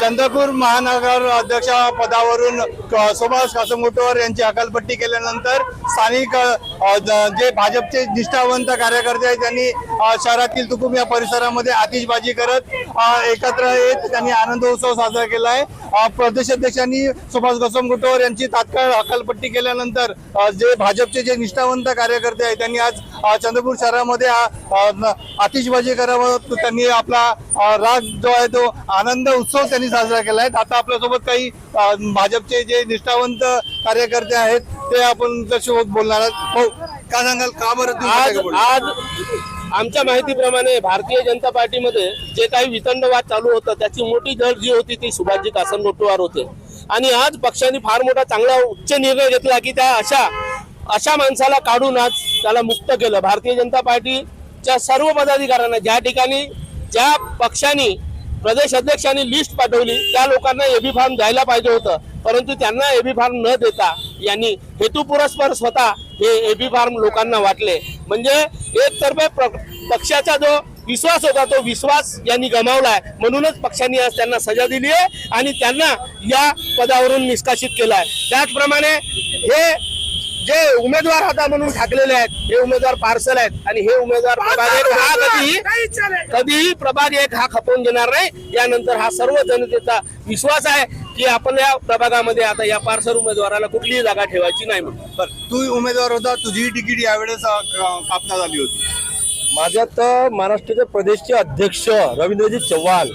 चंद्रपूर महानगर अध्यक्ष पदावरून सुभाष कासमगोटवार यांची हकालपट्टी केल्यानंतर स्थानिक जे भाजपचे निष्ठावंत कार्यकर्ते आहेत त्यांनी शहरातील तुकुम या परिसरामध्ये आतिषबाजी करत एकत्र येत त्यांनी आनंद उत्सव साजरा केला आहे। प्रदेशाध्यक्षांनी सुभाष कासमगोटवार यांची तात्काळ हकालपट्टी केल्यानंतर जे भाजपचे जे निष्ठावंत कार्यकर्ते आहेत त्यांनी आज चंद्रपूर शहरामध्ये आतिषबाजी करावं त्यांनी आपला राग जो आहे तो आनंद उत्सव त्यांनी साजरा केला आहे। आता आपल्यासोबत काही भाजपचे जे निष्ठावंत कार्यकर्ते आहेत ते आपण त्याच्यासोबत बोलणार आहोत। हो, काय सांगाल, का बरं आज आमच्या माहितीप्रमाणे भारतीय जनता पार्टीमध्ये जे काही वितंडवाद चालू होता त्याची मोठी जड जी होती ती सुभाषजी कासमगोटवार होते आणि आज पक्षाने फार मोठा चांगला उच्च निर्णय घेतला की त्या अशा माणसाला काढून आज त्याला मुक्त केलं। भारतीय जनता पार्टीच्या सर्व पदाधिकाऱ्यांना ज्या ठिकाणी ज्या पक्षांनी प्रदेश अध्यक्षांनी लिस्ट पाठवली त्या लोकांना एबी फॉर्म द्यायला पाहिजे होतं, परंतु त्यांना एबी फॉर्म न देता यांनी हेतुपुरस्पर स्वतः हे एबी फॉर्म लोकांना वाटले। म्हणजे एकतर्फे पक्षाचा जो विश्वास होता तो विश्वास यांनी गमावलाय, म्हणूनच पक्षांनी आज त्यांना सजा दिली आहे आणि त्यांना या पदावरून निष्कासित केलं आहे। त्याचप्रमाणे हे जे उमेदवार आता म्हणून ठाकलेले आहेत हे उमेदवार पार्सल आहेत आणि हे उमेदवार कधीही प्रभाग एक हा खपवून घेणार नाही। यानंतर हा सर्व जनतेचा विश्वास आहे की आपण या प्रभागामध्ये आता या पार्सल उमेदवाराला कुठलीही जागा ठेवायची नाही म्हणून। तू उमेदवार होता, तुझी तिकीट यावेळेस कापण्यात आली होती। माझ्यात महाराष्ट्राचे प्रदेशचे अध्यक्ष रवींद्रजी चव्हाण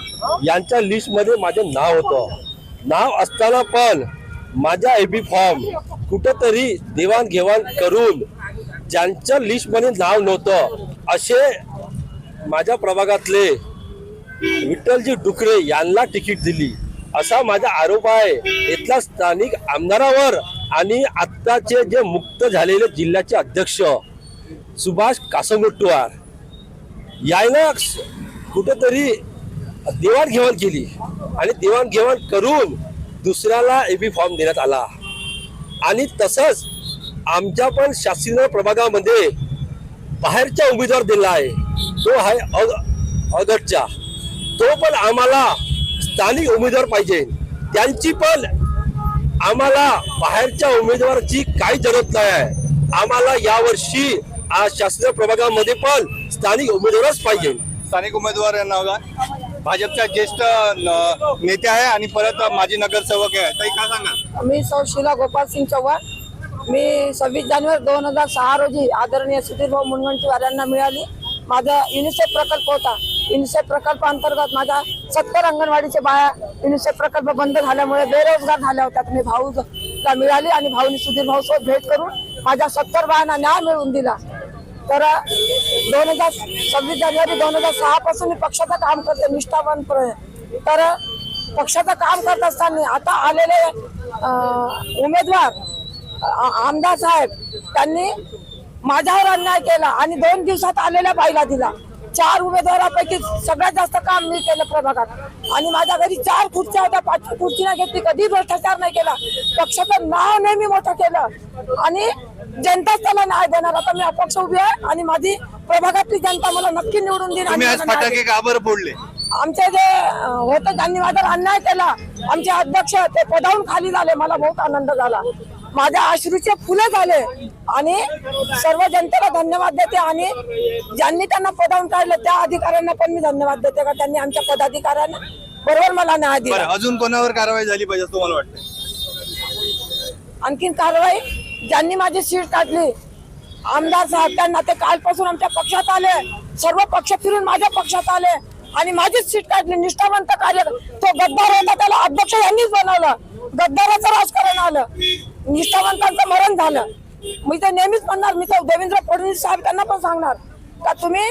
यांच्या लिस्ट मध्ये माझे नाव होतं। नाव असताना पण माझा एबी फॉर्म कुठंतरी देवाणघेवाण करून ज्यांच्या लिस्ट मध्ये नाव नव्हतं असे माझ्या प्रभागातले विठ्ठलजी डुकरे यांना तिकीट दिली असा माझा आरोप आहे इथल्या स्थानिक आमदारावर आणि आत्ताचे जे मुक्त झालेले जिल्ह्याचे अध्यक्ष सुभाष कासमगोटवार यायला कुठेतरी देवाणघेवाण केली आणि देवाणघेवाण करून दुसऱ्याला एबी फॉर्म देण्यात आला। आणि तसंच आमच्या पण शासकीय प्रभागामध्ये बाहेरचा उमेदवार दिला आहे, तो आहे अगटचा, तो पण आम्हाला स्थानिक उमेदवार पाहिजे। त्यांची पण आम्हाला बाहेरच्या उमेदवाराची काही जरूरत नाही आहे, आम्हाला यावर्षी शासकीय प्रभागामध्ये पण स्थानिक उमेदवारच पाहिजे। स्थानिक उमेदवार यांना भाजपच्या ज्येष्ठ नेते आहे आणि परत माजी नगरसेवक आहे, ताई काय सांगा? मी सौ शीला गोपाल सिंग चव्हाण, मी 26 जानेवारी 2006 रोजी आदरणीय सुधीर भाऊ मुनगंटीवार यांना मिळाली। माझा युनिसेफ प्रकल्प होता, युनिसेफ प्रकल्पांतर्गत माझा 70 अंगणवाडीचे बाया युनिसेफ प्रकल्प बंद झाल्यामुळे बेरोजगार झाल्या होत्या, मी भाऊला मिळाली आणि भाऊनी सुधीर भाऊ सोबत भेट करून माझ्या 70 बायांना न्याय मिळवून दिला। तर 26 जानेवारी 2006 पासून मी पक्षाचं काम करते निष्ठावानपणे। तर पक्षाचं काम करत असताना आता आलेले उमेदवार आमदार साहेब त्यांनी माझ्यावर अन्याय केला आणि 2 दिवसात आलेल्या बाईला दिला। 4 उमेदवारापैकी सगळ्यात जास्त काम मी केलं प्रभागात आणि माझ्या घरी 4 खुर्च्या होत्या, 5 खुर्ची नाही घेतली, कधी भ्रष्टाचार नाही केला, पक्षाचं नाव नेहमी मोठं केलं आणि जनताच त्याला न्याय देणार। आता मी अपक्ष उभी आहे आणि माझी प्रभागातली जनता मला नक्की निवडून देईल। फटाके का बरं फोडले? आमचे जे होते त्यांनी माझ्यावर अन्याय केला, आमचे अध्यक्ष ते पदावून खाली झाले, मला बहुत आनंद झाला, माझ्या अश्रूचे फुले झाले आणि सर्व जनतेला धन्यवाद देते आणि ज्यांनी त्यांना पदावून काढलं त्या अधिकाऱ्यांना पण मी धन्यवाद देते का त्यांनी आमच्या पदाधिकाऱ्यांना बरोबर मला न्याय दिला। अजून कोणावर कारवाई झाली पाहिजे असं तुम्हाला वाटतं? आणखीन कारवाई ज्यांनी माझी सीट काढली आमदार साहेब त्यांना ते कालपासून आमच्या पक्षात आले, सर्व पक्ष फिरून माझ्या पक्षात आले आणि माझीच सीट काढली। निष्ठावंत कार्य तो गद्दार होता त्याला अध्यक्ष यांनीच बनवलं, गद्दाराचं राजकारण आलं, निष्ठावंतांचं मरण झालं। मी तर नेहमीच म्हणणार, मी तर देवेंद्र फडणवीस साहेब त्यांना पण सांगणार का तुम्ही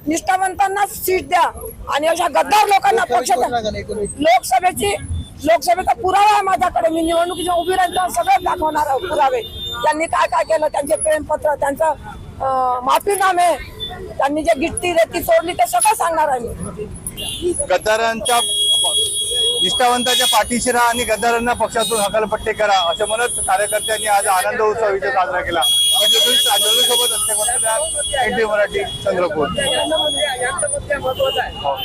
निष्ठावंतांना सीट द्या आणि अशा गद्दार लोकांना पक्षात लोकसभेचा पुरावा आहे माझ्याकडे, मी निवडणुकीच्या उभी राहिली सगळं दाखवणार पुरावे, त्यांनी काय काय केलं, त्यांचे प्रेमपत्र, त्यांचं माफीनामे, त्यांनी जे गिट्टी रेती सोडली ते सगळं सांगणार आहे मी। गद्दारांच्या निष्ठावंताच्या पाठीशी राहा आणि गद्दारांना पक्षातून हकालपट्टी करा असं म्हणत कार्यकर्त्यांनी आज आनंद उत्सव इथे साजरा केला। सोबत मराठी चंद्रपूर।